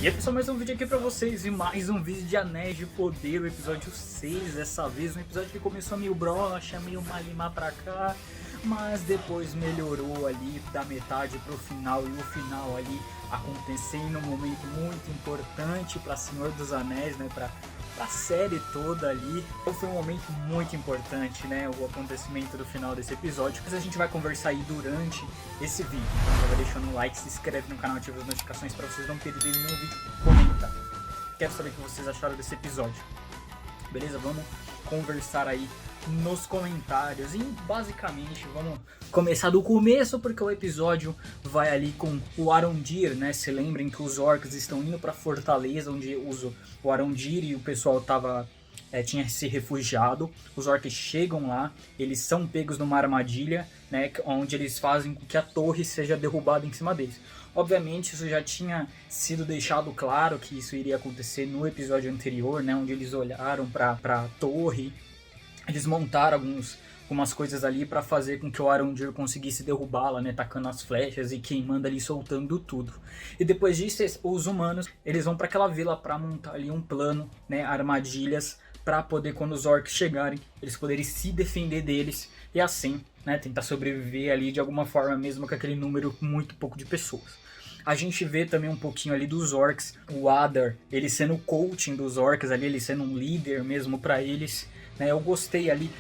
E aí pessoal, mais um vídeo aqui pra vocês e mais um vídeo de Anéis de Poder, o episódio 6 dessa vez, um episódio que começou meio broxa, meio malimar pra cá, mas depois melhorou ali da metade pro final e o final ali acontecendo um momento muito importante pra Senhor dos Anéis, né, pra série toda ali. Então foi um momento muito importante, né, o acontecimento do final desse episódio, mas a gente vai conversar aí durante esse vídeo. Então já vai deixando um like, se inscreve no canal, ativa as notificações para vocês não perderem nenhum vídeo, comenta. Quero saber o que vocês acharam desse episódio. Beleza? Vamos conversar aí nos comentários e basicamente vamos começar do começo, porque o episódio vai ali com o Arondir, né? Se lembrem que os orcs estão indo para Fortaleza, onde o Arondir e o pessoal tinha se refugiado. Os orcs chegam lá, eles são pegos numa armadilha, né? Onde eles fazem com que a torre seja derrubada em cima deles. Obviamente isso já tinha sido deixado claro que isso iria acontecer no episódio anterior, né? Onde eles olharam para a torre. Eles montaram algumas coisas ali para fazer com que o Arondir conseguisse derrubá-la, né, tacando as flechas e queimando ali, soltando tudo. E depois disso, os humanos, eles vão para aquela vila para montar ali um plano, né, armadilhas, para poder, quando os orcs chegarem, eles poderem se defender deles e assim, né, tentar sobreviver ali de alguma forma, mesmo com aquele número muito pouco de pessoas. A gente vê também um pouquinho ali dos orcs, o Adar, ele sendo o coaching dos orcs ali, ele sendo um líder mesmo para eles, né? Eu gostei ali.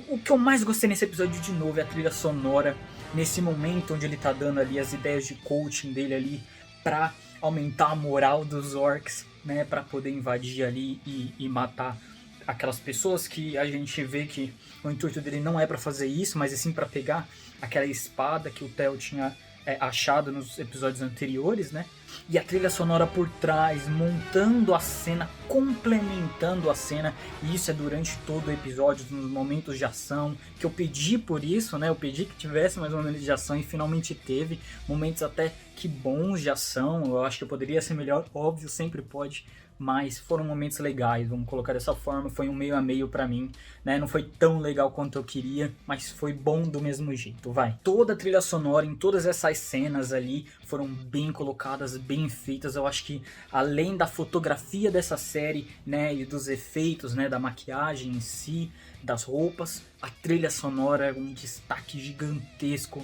O que eu mais gostei nesse episódio de novo é a trilha sonora, nesse momento onde ele tá dando ali as ideias de coaching dele ali pra aumentar a moral dos orcs, né? Pra poder invadir ali e matar aquelas pessoas que a gente vê que o intuito dele não é pra fazer isso, mas é sim pra pegar aquela espada que o Theo tinha achado nos episódios anteriores, né? E a trilha sonora por trás, montando a cena, complementando a cena, e isso é durante todo o episódio, nos momentos de ação, que eu pedi por isso, né? Eu pedi que tivesse mais momentos de ação e finalmente teve, momentos até que bons de ação. Eu acho que poderia ser melhor, óbvio, sempre pode, mas foram momentos legais, vamos colocar dessa forma. Foi um meio a meio pra mim, né? Não foi tão legal quanto eu queria, mas foi bom do mesmo jeito, vai. Toda a trilha sonora em todas essas cenas ali foram bem colocadas, bem feitas. Eu acho que além da fotografia dessa série, né, e dos efeitos, né, da maquiagem em si, das roupas, a trilha sonora é um destaque gigantesco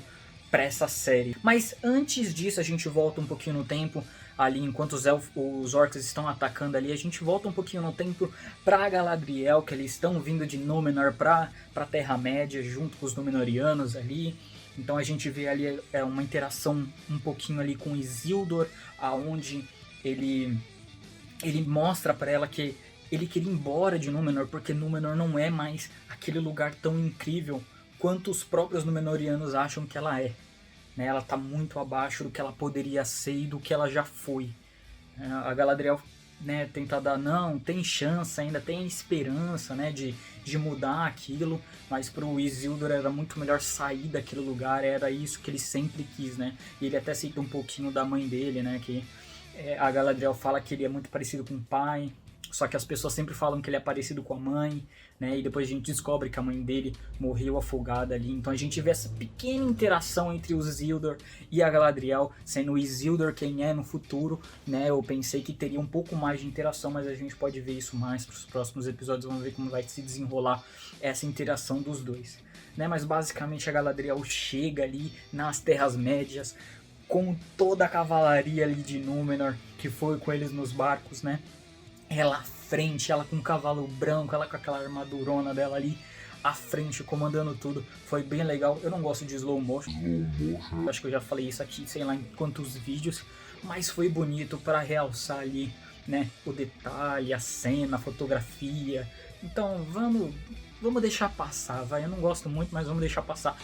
para essa série. Mas antes disso, a gente volta um pouquinho no tempo, ali enquanto os orcs estão atacando ali, a gente volta um pouquinho no tempo para Galadriel, que eles estão vindo de Númenor para Terra-média junto com os Númenóreanos ali. Então a gente vê ali uma interação um pouquinho ali com Isildur, aonde ele mostra para ela que ele queria ir embora de Númenor, porque Númenor não é mais aquele lugar tão incrível quanto os próprios Númenóreanos acham que ela é. Né? Ela está muito abaixo do que ela poderia ser e do que ela já foi. A Galadriel, né, tenta dar, não, tem chance ainda, tem esperança, né, de mudar aquilo, mas pro Isildur era muito melhor sair daquele lugar, era isso que ele sempre quis, né, e ele até cita um pouquinho da mãe dele, né, que a Galadriel fala que ele é muito parecido com o pai, só que as pessoas sempre falam que ele é parecido com a mãe, né? E depois a gente descobre que a mãe dele morreu afogada ali. Então a gente vê essa pequena interação entre o Isildur e a Galadriel, sendo o Isildur quem é no futuro, né? Eu pensei que teria um pouco mais de interação, mas a gente pode ver isso mais para os próximos episódios. Vamos ver como vai se desenrolar essa interação dos dois, né? Mas basicamente a Galadriel chega ali nas Terras-médias com toda a cavalaria ali de Númenor, que foi com eles nos barcos, né? Ela à frente, ela com um cavalo branco, ela com aquela armadurona dela ali à frente, comandando tudo. Foi bem legal. Eu não gosto de slow motion. Acho que eu já falei isso aqui, sei lá em quantos vídeos. Mas foi bonito para realçar ali, né, o detalhe, a cena, a fotografia. Então vamos deixar passar, vai. Eu não gosto muito, mas vamos deixar passar.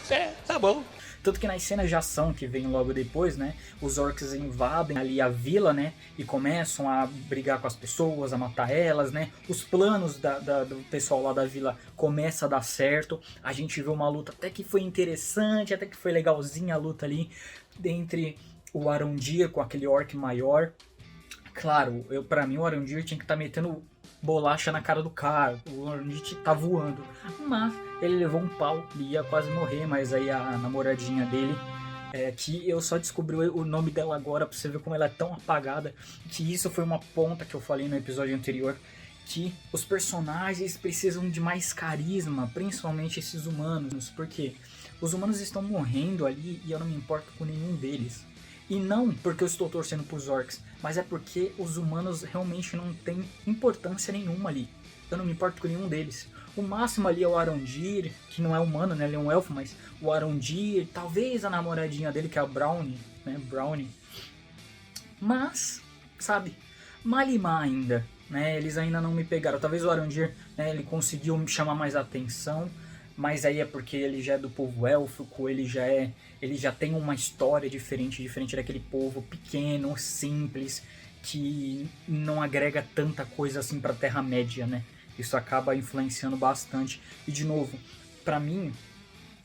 Tá bom. Tanto que nas cenas de ação que vem logo depois, né, os orcs invadem ali a vila, né, e começam a brigar com as pessoas, a matar elas, né, os planos do pessoal lá da vila começam a dar certo, a gente vê uma luta até que foi interessante, até que foi legalzinha a luta ali, entre o Arondir com aquele orc maior. Claro, pra mim o Arondir tinha que estar metendo bolacha na cara do cara, o Arondir tá voando, mas ele levou um pau e ia quase morrer, mas aí a namoradinha dele que eu só descobri o nome dela agora, pra você ver como ela é tão apagada, que isso foi uma ponta que eu falei no episódio anterior, que os personagens precisam de mais carisma, principalmente esses humanos, porque os humanos estão morrendo ali e eu não me importo com nenhum deles. E não porque eu estou torcendo pros orcs, mas é porque os humanos realmente não têm importância nenhuma ali. Eu não me importo com nenhum deles. O máximo ali é o Arondir, que não é humano, né? Ele é um elfo, mas o Arondir, talvez a namoradinha dele, que é a Brownie, né? Brownie. Mas, sabe, Malimar ainda, né? Eles ainda não me pegaram. Talvez o Arondir, né, ele conseguiu me chamar mais atenção, mas aí é porque ele já é do povo élfico, ele já tem uma história diferente daquele povo pequeno, simples, que não agrega tanta coisa assim pra Terra-média, né? Isso acaba influenciando bastante. E de novo, pra mim,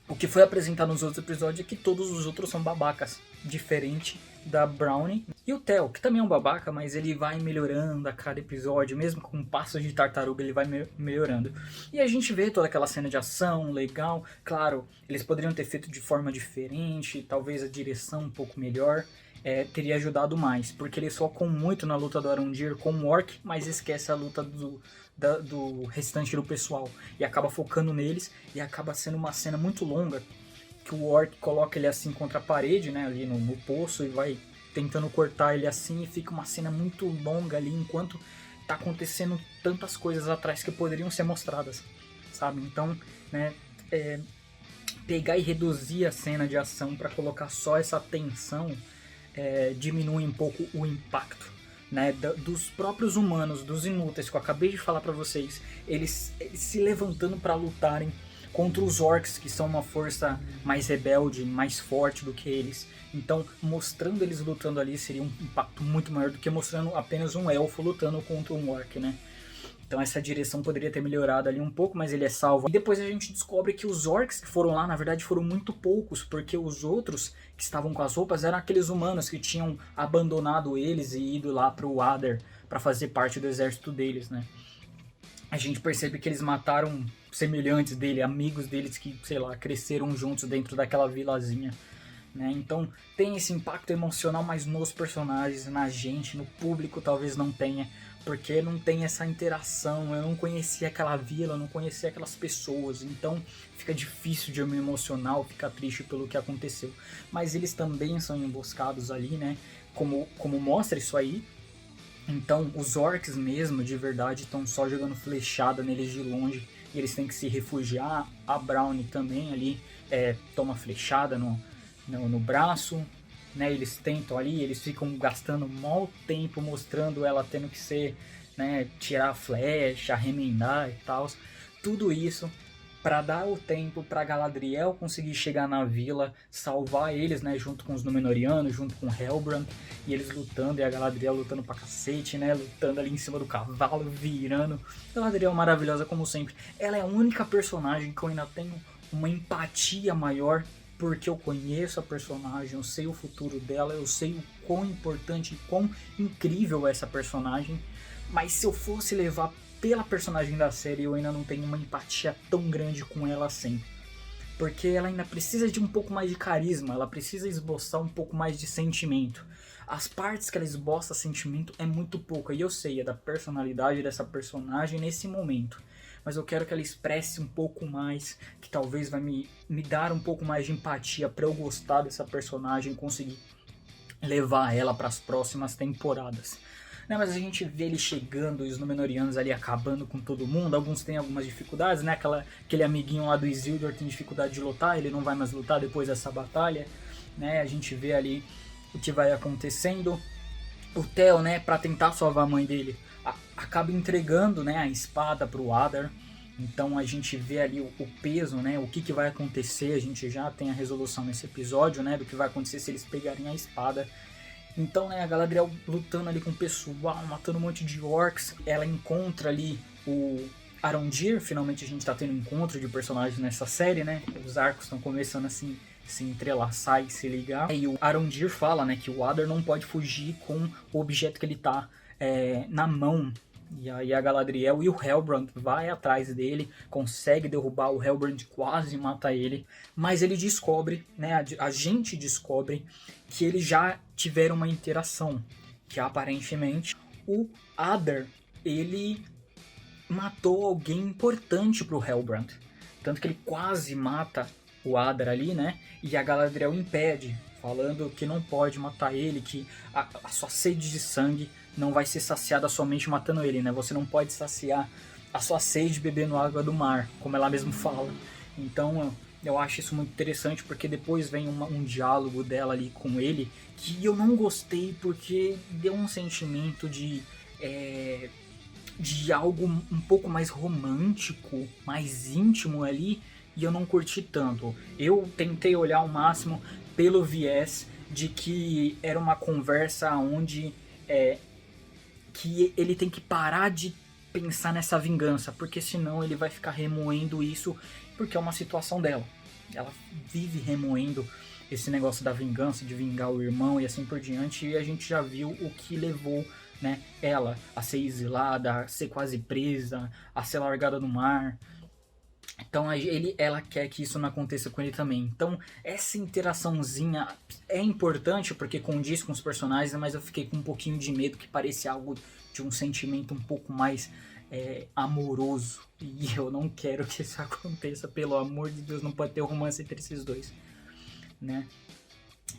o que foi apresentado nos outros episódios é que todos os outros são babacas, diferente da Brownie. E o Theo, que também é um babaca, mas ele vai melhorando a cada episódio, mesmo com passos de tartaruga, ele vai melhorando. E a gente vê toda aquela cena de ação legal. Claro, eles poderiam ter feito de forma diferente, talvez a direção um pouco melhor. Teria ajudado mais, porque eles focam muito na luta do Arondir com o Orc, mas esquece a luta do restante do pessoal, e acaba focando neles, e acaba sendo uma cena muito longa, que o Orc coloca ele assim contra a parede, né, ali no poço, e vai tentando cortar ele assim, e fica uma cena muito longa ali, enquanto tá acontecendo tantas coisas atrás que poderiam ser mostradas, sabe? Então, né, pegar e reduzir a cena de ação para colocar só essa tensão diminui um pouco o impacto, né, dos próprios humanos, dos inúteis que eu acabei de falar para vocês, eles se levantando para lutarem contra os orcs, que são uma força mais rebelde, mais forte do que eles. Então, mostrando eles lutando ali seria um impacto muito maior do que mostrando apenas um elfo lutando contra um orc, né? Então essa direção poderia ter melhorado ali um pouco, mas ele é salvo. E depois a gente descobre que os orcs que foram lá, na verdade, foram muito poucos, porque os outros que estavam com as roupas eram aqueles humanos que tinham abandonado eles e ido lá pro Adder para fazer parte do exército deles, né? A gente percebe que eles mataram semelhantes dele, amigos deles que, sei lá, cresceram juntos dentro daquela vilazinha, né? Então tem esse impacto emocional, mas nos personagens, na gente, no público talvez não tenha, porque não tem essa interação. Eu não conhecia aquela vila, eu não conhecia aquelas pessoas, então fica difícil de eu me emocionar ou ficar triste pelo que aconteceu. Mas eles também são emboscados ali, né? Como mostra isso aí. Então os orcs mesmo, de verdade, estão só jogando flechada neles de longe, e eles têm que se refugiar. A Brownie também ali toma flechada no braço, né? Eles tentam ali, eles ficam gastando mau tempo mostrando ela tendo que ser, né, tirar a flecha, remendar e tal. Tudo isso para dar o tempo para Galadriel conseguir chegar na vila, salvar eles, né, junto com os Númenóreanos, junto com Helbrand, e eles lutando, e a Galadriel lutando pra cacete, né, lutando ali em cima do cavalo, virando. Galadriel maravilhosa como sempre. Ela é a única personagem que eu ainda tenho uma empatia maior, porque eu conheço a personagem, eu sei o futuro dela, eu sei o quão importante e quão incrível é essa personagem. Mas se eu fosse levar pela personagem da série, eu ainda não tenho uma empatia tão grande com ela assim. Porque ela ainda precisa de um pouco mais de carisma, ela precisa esboçar um pouco mais de sentimento. As partes que ela esboça sentimento é muito pouca, e eu sei, é da personalidade dessa personagem nesse momento. Mas eu quero que ela expresse um pouco mais, que talvez vai me dar um pouco mais de empatia para eu gostar dessa personagem e conseguir levar ela para as próximas temporadas. Né, mas a gente vê ele chegando e os Númenóreanos ali acabando com todo mundo. Alguns têm algumas dificuldades, né? Aquele amiguinho lá do Isildur tem dificuldade de lutar, ele não vai mais lutar depois dessa batalha, né? A gente vê ali o que vai acontecendo. O Theo, né, para tentar salvar a mãe dele, acaba entregando, né, a espada pro Adar. Então a gente vê ali o peso, né, o que vai acontecer. A gente já tem a resolução nesse episódio, né, do que vai acontecer se eles pegarem a espada. Então, né, a Galadriel lutando ali com o pessoal, matando um monte de orcs. Ela encontra ali o Arondir. Finalmente a gente tá tendo um encontro de personagens nessa série, né? Os arcos estão começando assim, se entrelaçar e se ligar. E o Arondir fala, né, que o Adar não pode fugir com o objeto que ele tá na mão, E aí a Galadriel e o Halbrand vai atrás dele, consegue derrubar o Halbrand, quase mata ele, mas ele descobre, né, a gente descobre que eles já tiveram uma interação, que aparentemente o Adar, ele matou alguém importante pro Halbrand, tanto que ele quase mata o Adar ali, né, e a Galadriel impede, falando que não pode matar ele, que a sua sede de sangue não vai ser saciada somente matando ele, né? Você não pode saciar a sua sede bebendo água do mar, como ela mesmo fala. Então eu acho isso muito interessante, porque depois vem um diálogo dela ali com ele, que eu não gostei porque deu um sentimento de algo um pouco mais romântico, mais íntimo ali, e eu não curti tanto. Eu tentei olhar ao máximo pelo viés de que era uma conversa onde que ele tem que parar de pensar nessa vingança, porque senão ele vai ficar remoendo isso, porque é uma situação dela. Ela vive remoendo esse negócio da vingança, de vingar o irmão e assim por diante, e a gente já viu o que levou, né, ela a ser exilada, a ser quase presa, a ser largada no mar. Então ela quer que isso não aconteça com ele também. Então essa interaçãozinha é importante porque condiz com os personagens, mas eu fiquei com um pouquinho de medo, que parecia algo de um sentimento um pouco mais amoroso. E eu não quero que isso aconteça, pelo amor de Deus, não pode ter romance entre esses dois, né?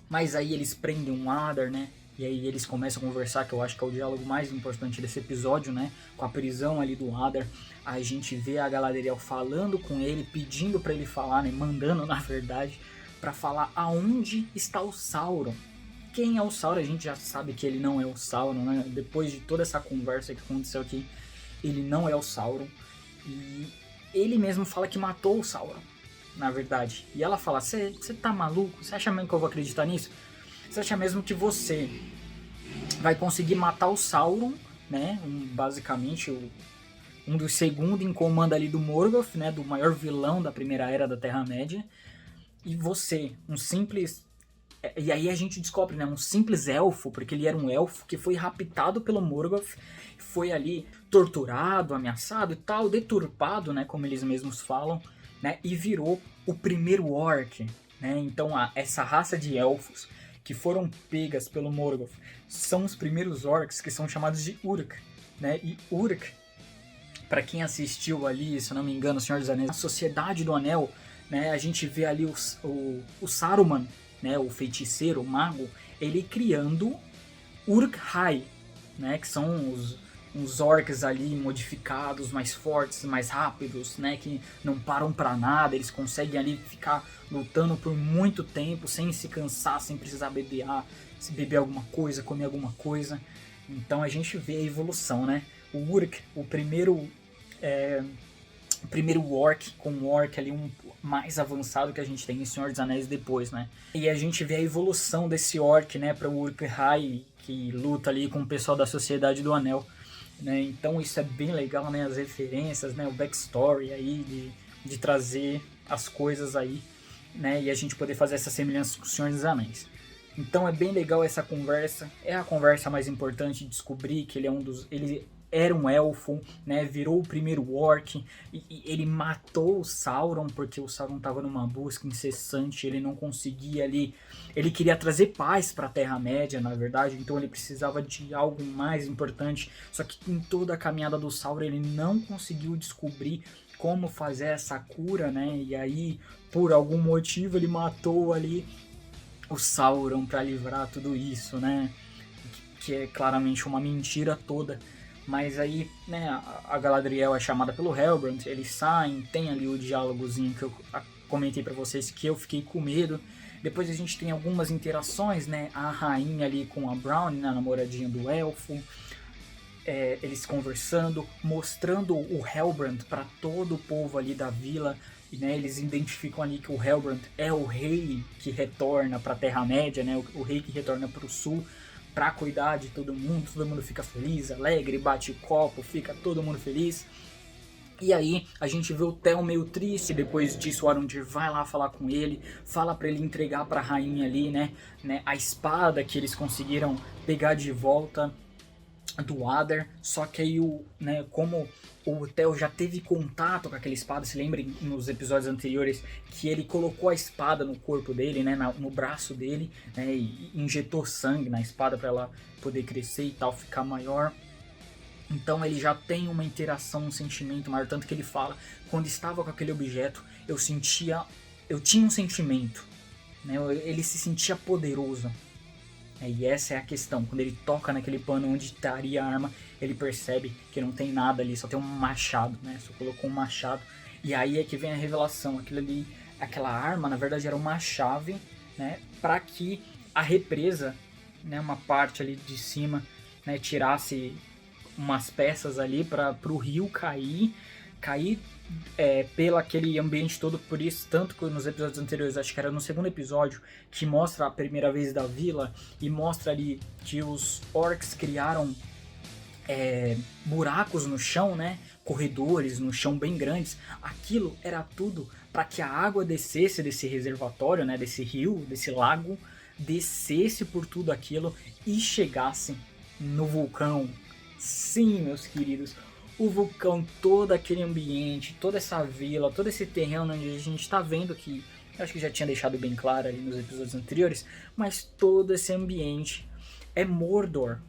Mas aí eles prendem um Adar, né? E aí eles começam a conversar, que eu acho que é o diálogo mais importante desse episódio, né? Com a prisão ali do Adar. A gente vê a Galadriel falando com ele, pedindo para ele falar, né? Mandando, na verdade, para falar aonde está o Sauron. Quem é o Sauron? A gente já sabe que ele não é o Sauron, né? Depois de toda essa conversa que aconteceu aqui, ele não é o Sauron. E ele mesmo fala que matou o Sauron, na verdade. E ela fala, você tá maluco? Você acha mesmo que eu vou acreditar nisso? Você acha mesmo que você vai conseguir matar o Sauron, né? Basicamente um dos segundos em comando ali do Morgoth, né? Do maior vilão da Primeira Era da Terra-média. E você, um simples... E aí a gente descobre, né? Um simples elfo, porque ele era um elfo que foi raptado pelo Morgoth, foi ali torturado, ameaçado e tal, deturpado, né? Como eles mesmos falam, né? E virou o primeiro orc, né? Então essa raça de elfos que foram pegas pelo Morgoth são os primeiros orcs, que são chamados de Uruk, né? E Uruk, para quem assistiu ali, se eu não me engano, o Senhor dos Anéis, a Sociedade do Anel, né? A gente vê ali o Saruman, né? O feiticeiro, o mago, ele criando Uruk-hai, né? Que são uns orcs ali modificados, mais fortes, mais rápidos, né, que não param pra nada, eles conseguem ali ficar lutando por muito tempo, sem se cansar, sem precisar se beber alguma coisa, comer alguma coisa. Então a gente vê a evolução, né, o Uruk, o primeiro orc, com um orc ali mais avançado que a gente tem em Senhor dos Anéis depois, né, e a gente vê a evolução desse orc, né, para o Uruk-hai, que luta ali com o pessoal da Sociedade do Anel. Né? Então isso é bem legal, né? As referências, né? O backstory aí de trazer as coisas aí, né? E a gente poder fazer essa semelhança com o Senhor dos Anéis. Então é bem legal essa conversa. É a conversa mais importante de descobrir que ele era um elfo, né? Virou o primeiro orc e ele matou o Sauron porque o Sauron estava numa busca incessante, ele não conseguia ali, ele queria trazer paz para a Terra-média, na verdade, então ele precisava de algo mais importante, só que em toda a caminhada do Sauron ele não conseguiu descobrir como fazer essa cura, né? E aí, por algum motivo, ele matou ali o Sauron para livrar tudo isso, né? Que é claramente uma mentira toda. Mas aí, né, a Galadriel é chamada pelo Halbrand, eles saem, tem ali o diálogozinho que eu comentei pra vocês que eu fiquei com medo. Depois a gente tem algumas interações, né, a rainha ali com a Brown, né, a namoradinha do elfo, eles conversando, mostrando o Halbrand para todo o povo ali da vila, e né, eles identificam ali que o Halbrand é o rei que retorna pra Terra-média, né, o rei que retorna pro sul, pra cuidar de todo mundo fica feliz, alegre, bate copo, fica todo mundo feliz. E aí a gente vê o Theo meio triste, depois disso o Arondir vai lá falar com ele, fala pra ele entregar pra rainha ali, né, a espada que eles conseguiram pegar de volta. do Adar, só que aí como o Theo já teve contato com aquela espada, se lembrem nos episódios anteriores que ele colocou a espada no corpo dele, né, no braço dele, né, e injetou sangue na espada para ela poder crescer e tal, ficar maior. Então ele já tem uma interação, um sentimento maior, tanto que ele fala, quando estava com aquele objeto, eu tinha um sentimento, né, ele se sentia poderoso. E essa é a questão, quando ele toca naquele pano onde estaria a arma, ele percebe que não tem nada ali, só tem um machado, né? Só colocou um machado. E aí é que vem a revelação, aquela arma na verdade era uma chave, né? Para que a represa, né? Uma parte ali de cima, né? Tirasse umas peças ali para o rio cair pelo aquele ambiente todo. Por isso, tanto que nos episódios anteriores, acho que era no segundo episódio, que mostra a primeira vez da vila e mostra ali que os orcs criaram buracos no chão, né? Corredores no chão bem grandes. Aquilo era tudo para que a água descesse desse reservatório, né? Desse rio, desse lago, descesse por tudo aquilo e chegasse no vulcão. Sim, meus queridos, o vulcão, todo aquele ambiente, toda essa vila, todo esse terreno onde a gente está vendo que, eu acho que já tinha deixado bem claro ali nos episódios anteriores, mas todo esse ambiente é Mordor.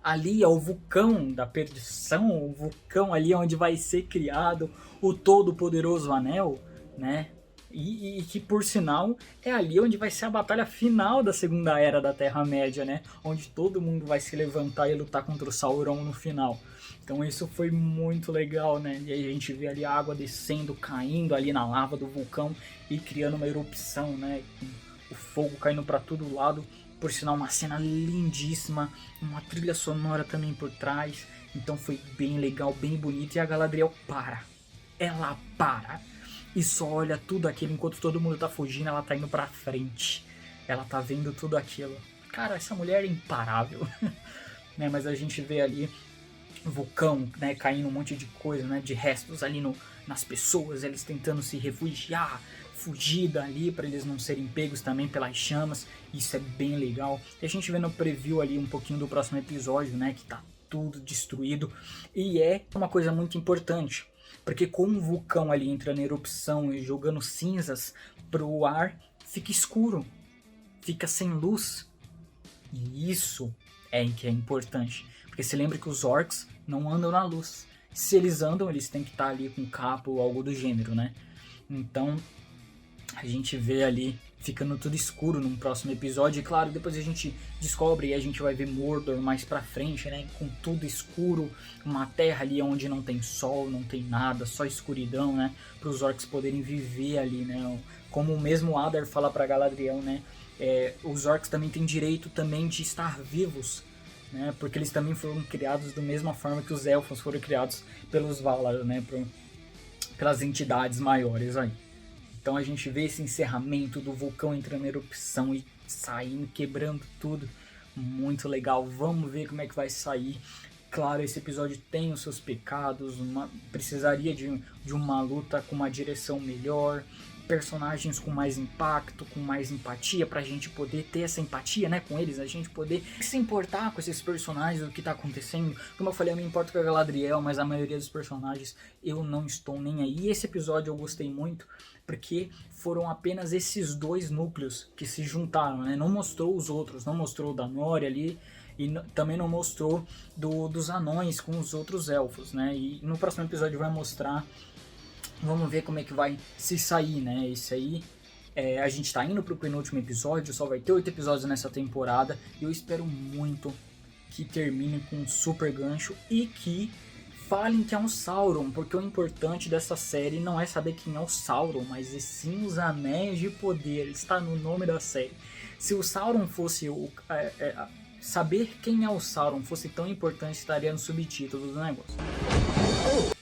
Ali é o vulcão da perdição, o vulcão ali onde vai ser criado o todo-poderoso anel, né? E que, por sinal, é ali onde vai ser a batalha final da Segunda Era da Terra-média, né? Onde todo mundo vai se levantar e lutar contra o Sauron no final. Então isso foi muito legal, né? E aí a gente vê ali a água descendo, caindo ali na lava do vulcão e criando uma erupção, né? Com o fogo caindo para todo lado. Por sinal, uma cena lindíssima, uma trilha sonora também por trás. Então foi bem legal, bem bonito. E a Galadriel para. Ela para. E só olha tudo aquilo, enquanto todo mundo tá fugindo, ela tá indo pra frente. Ela tá vendo tudo aquilo. Cara, essa mulher é imparável. Né, mas a gente vê ali o vulcão, né, caindo um monte de coisa, né, de restos ali nas pessoas, eles tentando se refugiar, fugir dali para eles não serem pegos também pelas chamas. Isso é bem legal. E a gente vê no preview ali um pouquinho do próximo episódio, né, que tá tudo destruído. E é uma coisa muito importante. Porque com o vulcão ali entrando em erupção e jogando cinzas pro ar, fica escuro, fica sem luz. E isso é que é importante. Porque se lembra que os orcs não andam na luz. Se eles andam, eles têm que estar ali com capa ou algo do gênero, né? Então a gente vê ali ficando tudo escuro num próximo episódio. E claro, depois a gente descobre e a gente vai ver Mordor mais pra frente, né? Com tudo escuro, uma terra ali onde não tem sol, não tem nada, só escuridão, né? Para os orcs poderem viver ali, né? Como o mesmo Adar fala pra Galadriel, né? Os orcs também têm direito também de estar vivos, né? Porque eles também foram criados da mesma forma que os elfos foram criados pelos Valar, né? Pelas entidades maiores aí. Então a gente vê esse encerramento do vulcão entrando em erupção e saindo, quebrando tudo. Muito legal. Vamos ver como é que vai sair. Claro, esse episódio tem os seus pecados. Precisaria de uma luta com uma direção melhor. Personagens com mais impacto, com mais empatia, pra gente poder ter essa empatia, né, com eles, a gente poder se importar com esses personagens, o que tá acontecendo. Como eu falei, eu me importo com a Galadriel, mas a maioria dos personagens eu não estou nem aí. E esse episódio eu gostei muito, porque foram apenas esses dois núcleos que se juntaram, né? Não mostrou os outros, não mostrou o da Nori ali, e também não mostrou dos anões com os outros elfos, né? E no próximo episódio vai mostrar. Vamos ver como é que vai se sair, né? Esse aí, a gente tá indo pro penúltimo episódio, só vai ter 8 episódios nessa temporada. E eu espero muito que termine com um super gancho e que falem que é um Sauron, porque o importante dessa série não é saber quem é o Sauron, mas e sim os Anéis de Poder, está no nome da série. Se o Sauron fosse saber quem é o Sauron fosse tão importante, estaria no subtítulo do negócio.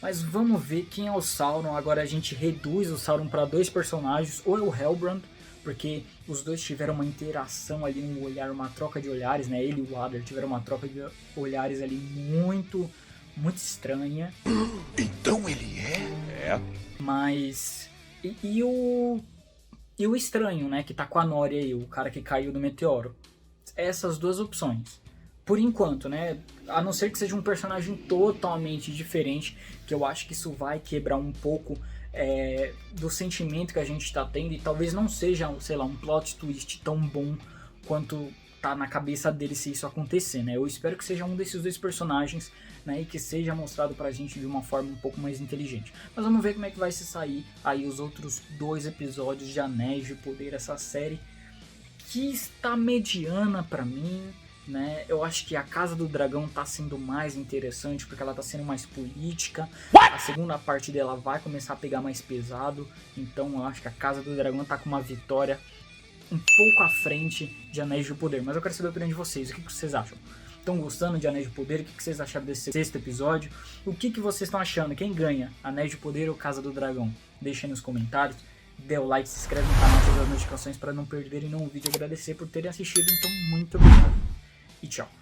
Mas vamos ver quem é o Sauron. Agora a gente reduz o Sauron para dois personagens, ou é o Halbrand, porque os dois tiveram uma interação ali, um olhar, uma troca de olhares, né? Ele e o Adar tiveram uma troca de olhares ali muito estranha. Então ele é? Mas... E o estranho, né? Que tá com a Nori aí, o cara que caiu do meteoro. Essas duas opções. Por enquanto, né? A não ser que seja um personagem totalmente diferente, que eu acho que isso vai quebrar um pouco do sentimento que a gente tá tendo, e talvez não seja, sei lá, um plot twist tão bom quanto tá na cabeça dele se isso acontecer, né? Eu espero que seja um desses dois personagens, né? E que seja mostrado pra gente de uma forma um pouco mais inteligente. Mas vamos ver como é que vai se sair aí os outros 2 episódios de Anéis de Poder, essa série que está mediana pra mim, né? Eu acho que a Casa do Dragão tá sendo mais interessante porque ela tá sendo mais política. A segunda parte dela vai começar a pegar mais pesado, então eu acho que a Casa do Dragão tá com uma vitória um pouco à frente de Anéis de Poder. Mas eu quero saber a opinião de vocês. O que vocês acham? Estão gostando de Anéis de Poder? O que vocês acharam desse 6º episódio? O que vocês estão achando? Quem ganha? Anéis de Poder ou Casa do Dragão? Deixa aí nos comentários. Dê o like, se inscreve no canal, ativa as notificações para não perderem nenhum vídeo. Agradecer por terem assistido. Então, muito obrigado. E tchau.